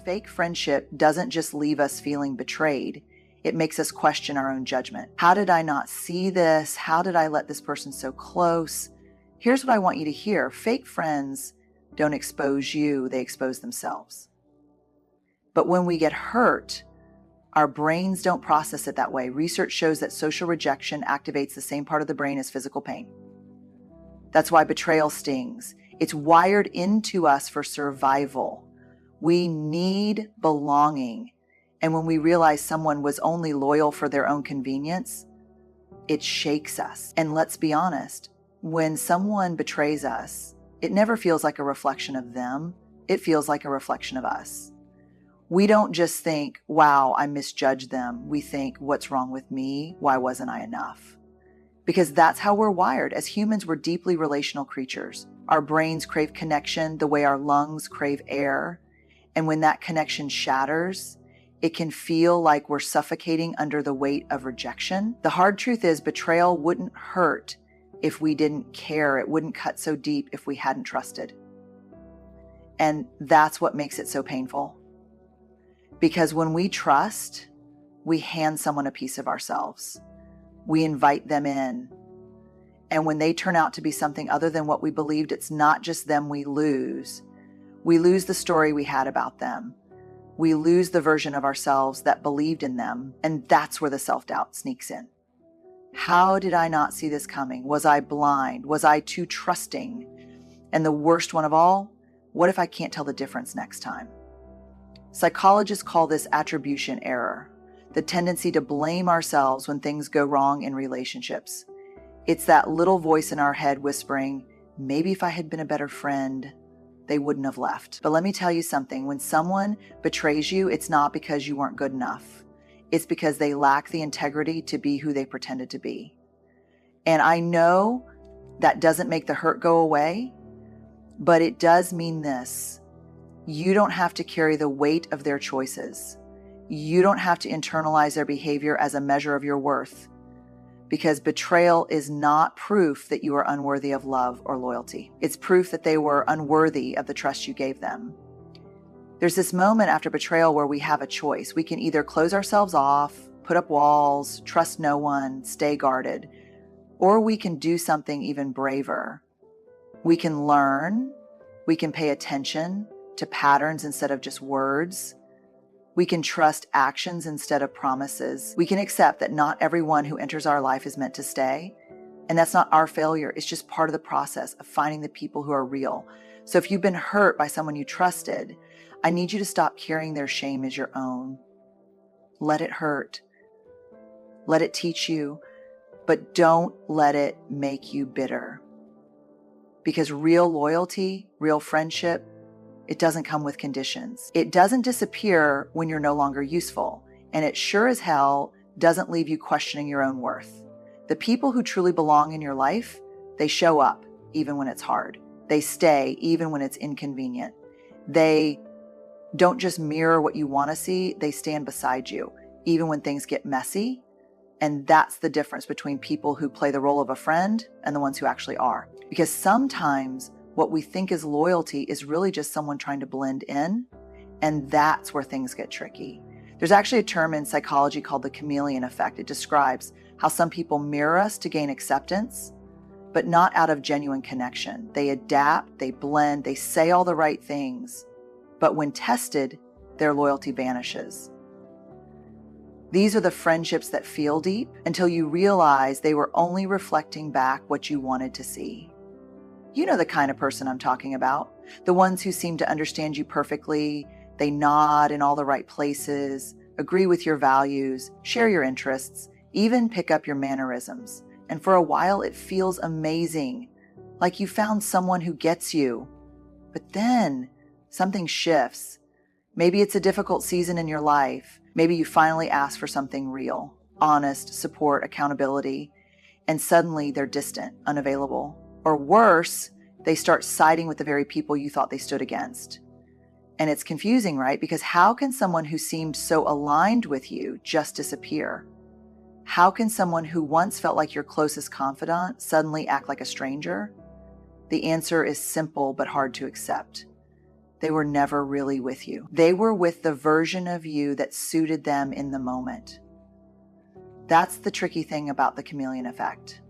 fake friendship doesn't just leave us feeling betrayed. It makes us question our own judgment. How did I not see this? How did I let this person so close? Here's what I want you to hear. Fake friends don't expose you, they expose themselves. But when we get hurt, our brains don't process it that way. Research shows that social rejection activates the same part of the brain as physical pain. That's why betrayal stings. It's wired into us for survival. We need belonging. And when we realize someone was only loyal for their own convenience, it shakes us. And let's be honest, when someone betrays us, it never feels like a reflection of them. It feels like a reflection of us. We don't just think, wow, I misjudged them. We think, what's wrong with me? Why wasn't I enough? Because that's how we're wired. As humans, we're deeply relational creatures. Our brains crave connection the way our lungs crave air. And when that connection shatters, it can feel like we're suffocating under the weight of rejection. The hard truth is betrayal wouldn't hurt if we didn't care. It wouldn't cut so deep if we hadn't trusted. And that's what makes it so painful. Because when we trust, we hand someone a piece of ourselves. We invite them in. And when they turn out to be something other than what we believed, it's not just them we lose. We lose the story we had about them. We lose the version of ourselves that believed in them, and that's where the self-doubt sneaks in. How did I not see this coming? Was I blind? Was I too trusting? And the worst one of all, what if I can't tell the difference next time? Psychologists call this attribution error, the tendency to blame ourselves when things go wrong in relationships. It's that little voice in our head whispering, maybe if I had been a better friend, they wouldn't have left. But let me tell you something. When someone betrays you, it's not because you weren't good enough. It's because they lack the integrity to be who they pretended to be. And I know that doesn't make the hurt go away, but it does mean this. You don't have to carry the weight of their choices. You don't have to internalize their behavior as a measure of your worth. Because betrayal is not proof that you are unworthy of love or loyalty. It's proof that they were unworthy of the trust you gave them. There's this moment after betrayal where we have a choice. We can either close ourselves off, put up walls, trust no one, stay guarded, or we can do something even braver. We can learn, we can pay attention to patterns instead of just words. We can trust actions instead of promises. We can accept that not everyone who enters our life is meant to stay. And that's not our failure. It's just part of the process of finding the people who are real. So if you've been hurt by someone you trusted, I need you to stop carrying their shame as your own. Let it hurt. Let it teach you, but don't let it make you bitter. Because real loyalty, real friendship, it doesn't come with conditions. It doesn't disappear when you're no longer useful. And it sure as hell doesn't leave you questioning your own worth. The people who truly belong in your life, they show up even when it's hard. They stay even when it's inconvenient. They don't just mirror what you want to see, they stand beside you, even when things get messy. And that's the difference between people who play the role of a friend and the ones who actually are. Because sometimes what we think is loyalty is really just someone trying to blend in, and that's where things get tricky. There's actually a term in psychology called the Chameleon Effect. It describes how some people mirror us to gain acceptance, but not out of genuine connection. They adapt, they blend, they say all the right things, but when tested, their loyalty vanishes. These are the friendships that feel deep until you realize they were only reflecting back what you wanted to see. You know the kind of person I'm talking about. The ones who seem to understand you perfectly. They nod in all the right places, agree with your values, share your interests, even pick up your mannerisms. And for a while, it feels amazing, like you found someone who gets you. But then something shifts. Maybe it's a difficult season in your life. Maybe you finally ask for something real, honest, support, accountability, and suddenly they're distant, unavailable. Or worse, they start siding with the very people you thought they stood against. And it's confusing, right? Because how can someone who seemed so aligned with you just disappear? How can someone who once felt like your closest confidant suddenly act like a stranger? The answer is simple but hard to accept. they were never really with you. They were with the version of you that suited them in the moment. That's the tricky thing about the chameleon effect.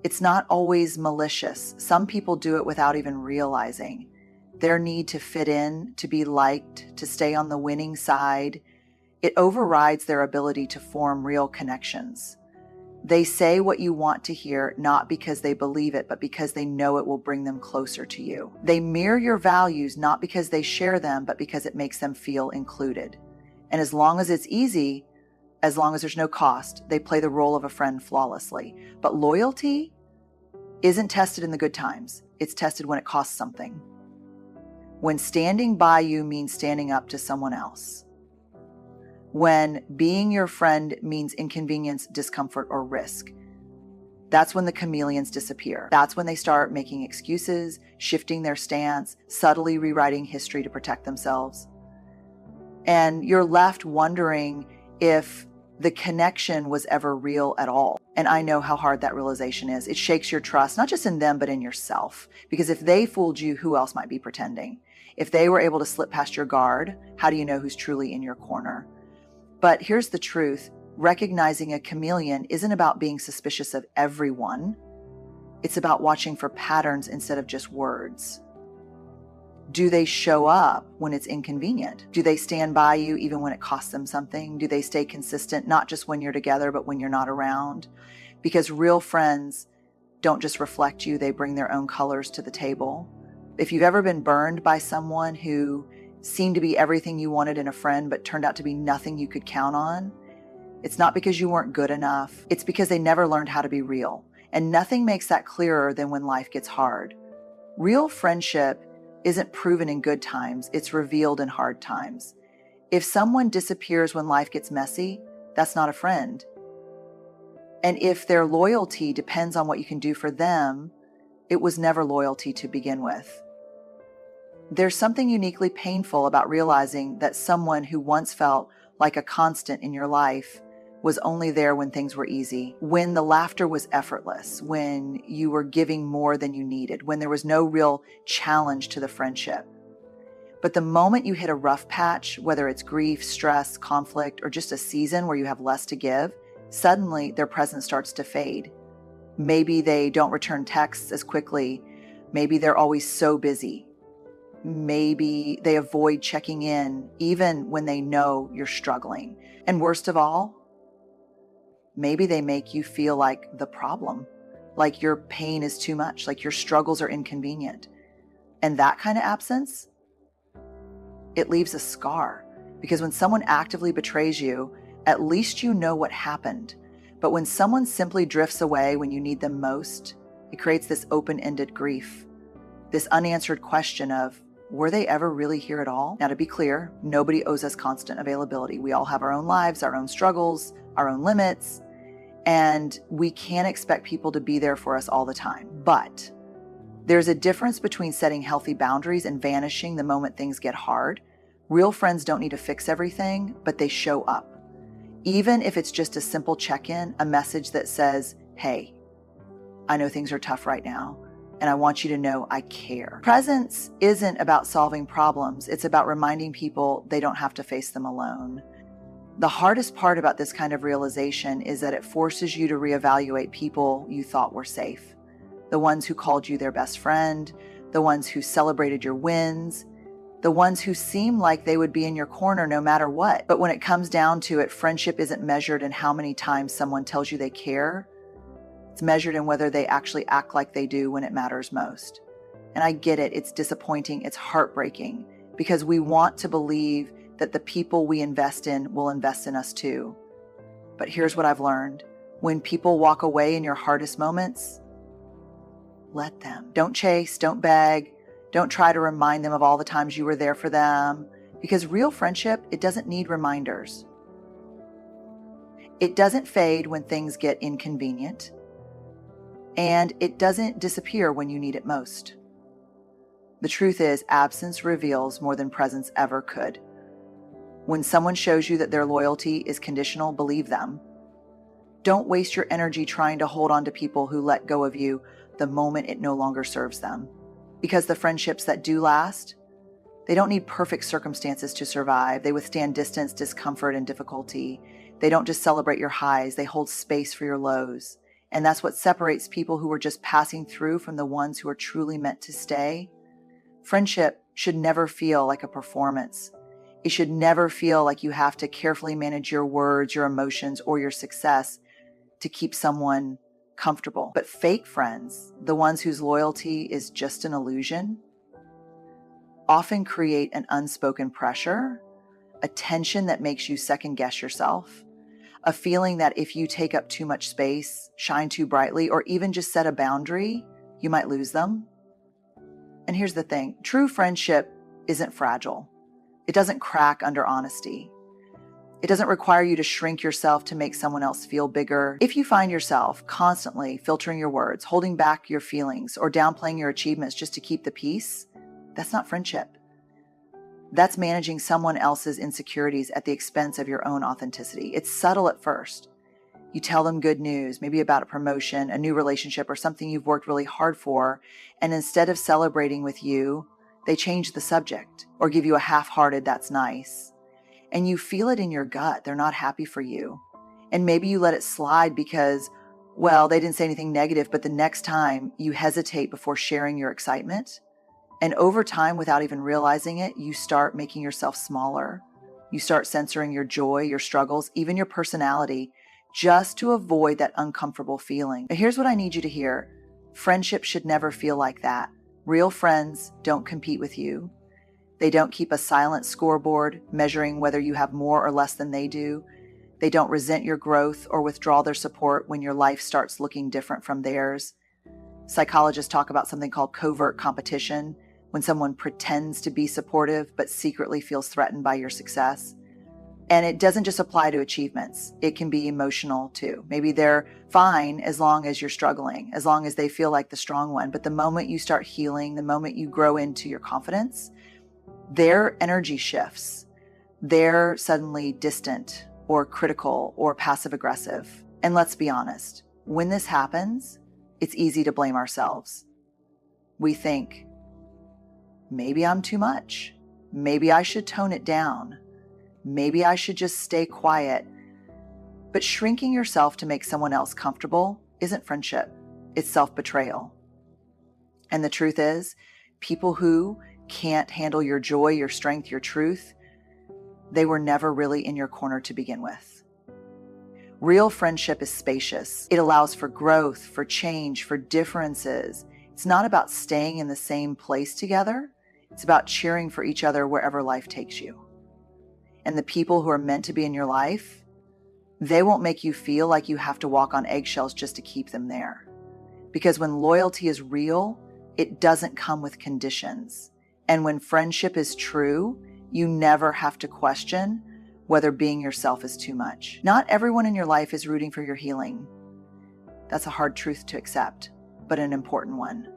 It's not always malicious. Some people do it without even realizing. Their need to fit in, to be liked, to stay on the winning side, it overrides their ability to form real connections. They say what you want to hear, not because they believe it, but because they know it will bring them closer to you. They mirror your values, not because they share them, but because it makes them feel included. And as long as it's easy, as long as there's no cost, they play the role of a friend flawlessly. But loyalty isn't tested in the good times. It's tested when it costs something. When standing by you means standing up to someone else. When being your friend means inconvenience, discomfort, or risk. That's when the chameleons disappear. That's when they start making excuses, shifting their stance, subtly rewriting history to protect themselves. And you're left wondering if the connection was ever real at all. And I know how hard that realization is. It shakes your trust, not just in them, but in yourself. Because if they fooled you, who else might be pretending? If they were able to slip past your guard, how do you know who's truly in your corner? But here's the truth. Recognizing a chameleon isn't about being suspicious of everyone. It's about watching for patterns instead of just words. Do they show up when it's inconvenient? Do they stand by you even when it costs them something? Do they stay consistent, not just when you're together, but when you're not around? Because real friends don't just reflect you, they bring their own colors to the table. If you've ever been burned by someone who seemed to be everything you wanted in a friend, but turned out to be nothing you could count on, it's not because you weren't good enough. It's because they never learned how to be real. And nothing makes that clearer than when life gets hard. Real friendship isn't proven in good times, it's revealed in hard times. If someone disappears when life gets messy, that's not a friend. And if their loyalty depends on what you can do for them, it was never loyalty to begin with. There's something uniquely painful about realizing that someone who once felt like a constant in your life was only there when things were easy, when the laughter was effortless, when you were giving more than you needed, when there was no real challenge to the friendship. But the moment you hit a rough patch, whether it's grief, stress, conflict, or just a season where you have less to give, suddenly their presence starts to fade. Maybe they don't return texts as quickly. Maybe they're always so busy. Maybe they avoid checking in even when they know you're struggling. And worst of all, maybe they make you feel like the problem, like your pain is too much, like your struggles are inconvenient. And that kind of absence, it leaves a scar. Because when someone actively betrays you, at least you know what happened. But when someone simply drifts away when you need them most, it creates this open-ended grief, this unanswered question of, were they ever really here at all? Now, to be clear, nobody owes us constant availability. We all have our own lives, our own struggles, our own limits, and we can't expect people to be there for us all the time. But there's a difference between setting healthy boundaries and vanishing the moment things get hard. Real friends don't need to fix everything, but they show up. Even if it's just a simple check-in, a message that says, hey, I know things are tough right now, and I want you to know I care. Presence isn't about solving problems. It's about reminding people they don't have to face them alone. The hardest part about this kind of realization is that it forces you to reevaluate people you thought were safe. The ones who called you their best friend, the ones who celebrated your wins, the ones who seem like they would be in your corner no matter what. But when it comes down to it, friendship isn't measured in how many times someone tells you they care. It's measured in whether they actually act like they do when it matters most. And I get it. It's disappointing. It's heartbreaking because we want to believe that the people we invest in will invest in us too. But here's what I've learned. When people walk away in your hardest moments, let them. Don't chase, don't beg, don't try to remind them of all the times you were there for them, because real friendship, it doesn't need reminders. It doesn't fade when things get inconvenient, and it doesn't disappear when you need it most. The truth is, absence reveals more than presence ever could. When someone shows you that their loyalty is conditional, believe them. Don't waste your energy trying to hold on to people who let go of you the moment it no longer serves them. Because the friendships that do last, They don't need perfect circumstances to survive. They withstand distance, discomfort, and difficulty. They don't just celebrate your highs, they hold space for your lows. And that's what separates people who are just passing through from the ones who are truly meant to stay. Friendship should never feel like a performance. It should never feel like you have to carefully manage your words, your emotions, or your success to keep someone comfortable. But fake friends, the ones whose loyalty is just an illusion, often create an unspoken pressure, a tension that makes you second guess yourself, a feeling that if you take up too much space, shine too brightly, or even just set a boundary, you might lose them. And here's the thing, true friendship isn't fragile. It doesn't crack under honesty. It doesn't require you to shrink yourself to make someone else feel bigger. If you find yourself constantly filtering your words, holding back your feelings, or downplaying your achievements just to keep the peace, that's not friendship. That's managing someone else's insecurities at the expense of your own authenticity. It's subtle at first. You tell them good news, maybe about a promotion, a new relationship, or something you've worked really hard for, and instead of celebrating with you, they change the subject or give you a half-hearted, that's nice. And you feel it in your gut. They're not happy for you. And maybe you let it slide because, well, they didn't say anything negative, but the next time you hesitate before sharing your excitement. And over time, without even realizing it, you start making yourself smaller. You start censoring your joy, your struggles, even your personality, just to avoid that uncomfortable feeling. But here's what I need you to hear. Friendship should never feel like that. Real friends don't compete with you. They don't keep a silent scoreboard measuring whether you have more or less than they do. They don't resent your growth or withdraw their support when your life starts looking different from theirs. Psychologists talk about something called covert competition, when someone pretends to be supportive but secretly feels threatened by your success. And it doesn't just apply to achievements. It can be emotional too. Maybe they're fine as long as you're struggling, as long as they feel like the strong one. But the moment you start healing, the moment you grow into your confidence, their energy shifts. They're suddenly distant or critical or passive aggressive. And let's be honest, when this happens, it's easy to blame ourselves. We think, maybe I'm too much. Maybe I should tone it down. Maybe I should just stay quiet. But shrinking yourself to make someone else comfortable isn't friendship. It's self-betrayal. And the truth is, people who can't handle your joy, your strength, your truth, they were never really in your corner to begin with. Real friendship is spacious. It allows for growth, for change, for differences. It's not about staying in the same place together. It's about cheering for each other wherever life takes you. And the people who are meant to be in your life, they won't make you feel like you have to walk on eggshells just to keep them there. Because when loyalty is real, it doesn't come with conditions. And when friendship is true, you never have to question whether being yourself is too much. Not everyone in your life is rooting for your healing. That's a hard truth to accept, but an important one.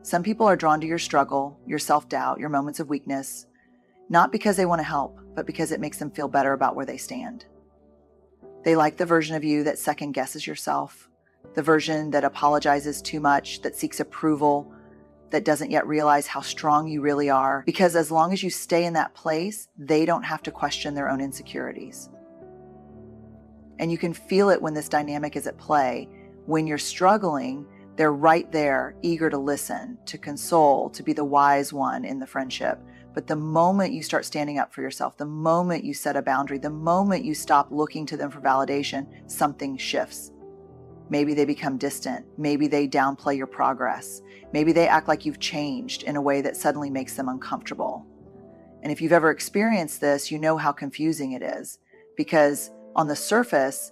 Some people are drawn to your struggle, your self-doubt, your moments of weakness, not because they want to help, but because it makes them feel better about where they stand. They like the version of you that second guesses yourself, the version that apologizes too much, that seeks approval, that doesn't yet realize how strong you really are. Because as long as you stay in that place, they don't have to question their own insecurities. And you can feel it when this dynamic is at play. When you're struggling, they're right there, eager to listen, to console, to be the wise one in the friendship. But the moment you start standing up for yourself, the moment you set a boundary, the moment you stop looking to them for validation, something shifts. Maybe they become distant. Maybe they downplay your progress. Maybe they act like you've changed in a way that suddenly makes them uncomfortable. And if you've ever experienced this, you know how confusing it is. Because on the surface,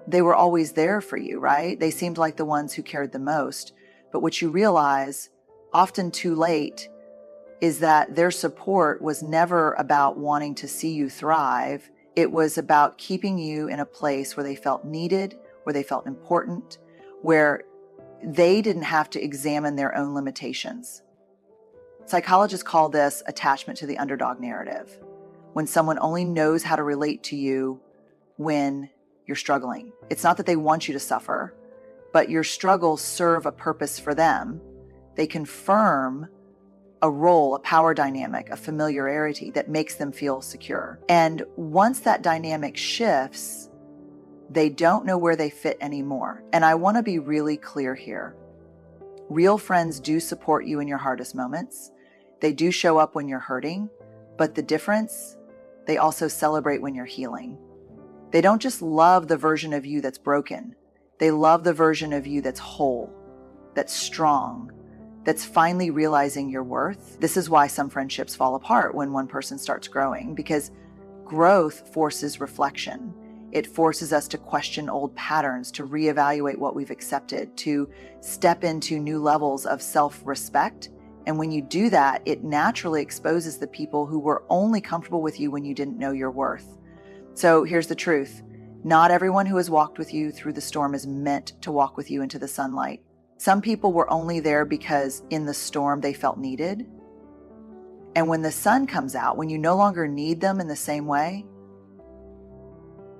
they were always there for you, right? They seemed like the ones who cared the most. But what you realize, often too late, is that their support was never about wanting to see you thrive. It was about keeping you in a place where they felt needed, where they felt important, where they didn't have to examine their own limitations. Psychologists call this attachment to the underdog narrative, when someone only knows how to relate to you when you're struggling. It's not that they want you to suffer, but your struggles serve a purpose for them. They confirm a role, a power dynamic, a familiarity that makes them feel secure. And once that dynamic shifts, they don't know where they fit anymore. And I want to be really clear here. Real friends do support you in your hardest moments. They do show up when you're hurting, but the difference, they also celebrate when you're healing. They don't just love the version of you that's broken. They love the version of you that's whole, that's strong, that's finally realizing your worth. This is why some friendships fall apart when one person starts growing, because growth forces reflection. It forces us to question old patterns, to reevaluate what we've accepted, to step into new levels of self-respect. And when you do that, it naturally exposes the people who were only comfortable with you when you didn't know your worth. So here's the truth. Not everyone who has walked with you through the storm is meant to walk with you into the sunlight. Some people were only there because in the storm they felt needed. And when the sun comes out, when you no longer need them in the same way,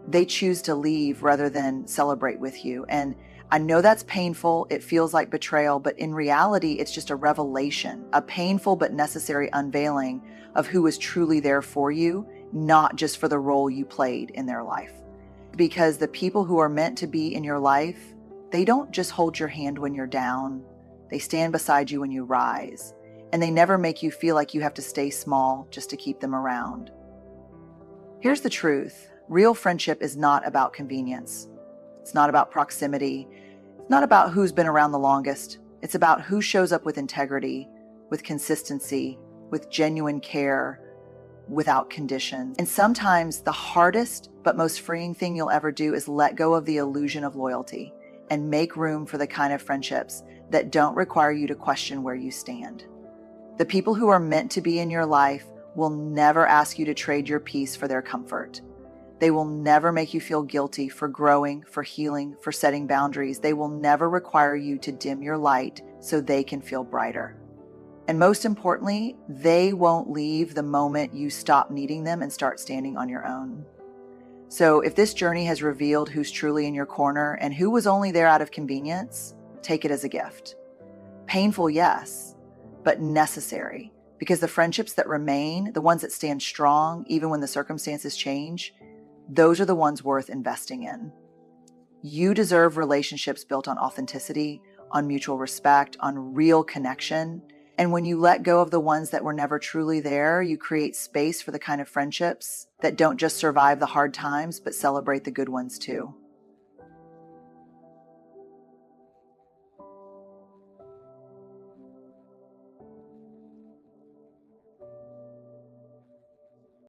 they choose to leave rather than celebrate with you. And I know that's painful. It feels like betrayal, but in reality, it's just a revelation, a painful but necessary unveiling of who was truly there for you, not just for the role you played in their life. Because the people who are meant to be in your life, they don't just hold your hand when you're down. They stand beside you when you rise. And they never make you feel like you have to stay small just to keep them around. Here's the truth. Real friendship is not about convenience. It's not about proximity. It's not about who's been around the longest. It's about who shows up with integrity, with consistency, with genuine care, without conditions. And sometimes the hardest but most freeing thing you'll ever do is let go of the illusion of loyalty and make room for the kind of friendships that don't require you to question where you stand. The people who are meant to be in your life will never ask you to trade your peace for their comfort. They will never make you feel guilty for growing, for healing, for setting boundaries. They will never require you to dim your light so they can feel brighter. And most importantly, they won't leave the moment you stop needing them and start standing on your own. So if this journey has revealed who's truly in your corner and who was only there out of convenience, take it as a gift. Painful, yes, but necessary, because the friendships that remain, the ones that stand strong even when the circumstances change, those are the ones worth investing in. You deserve relationships built on authenticity, on mutual respect, on real connection. And when you let go of the ones that were never truly there, you create space for the kind of friendships that don't just survive the hard times, but celebrate the good ones too.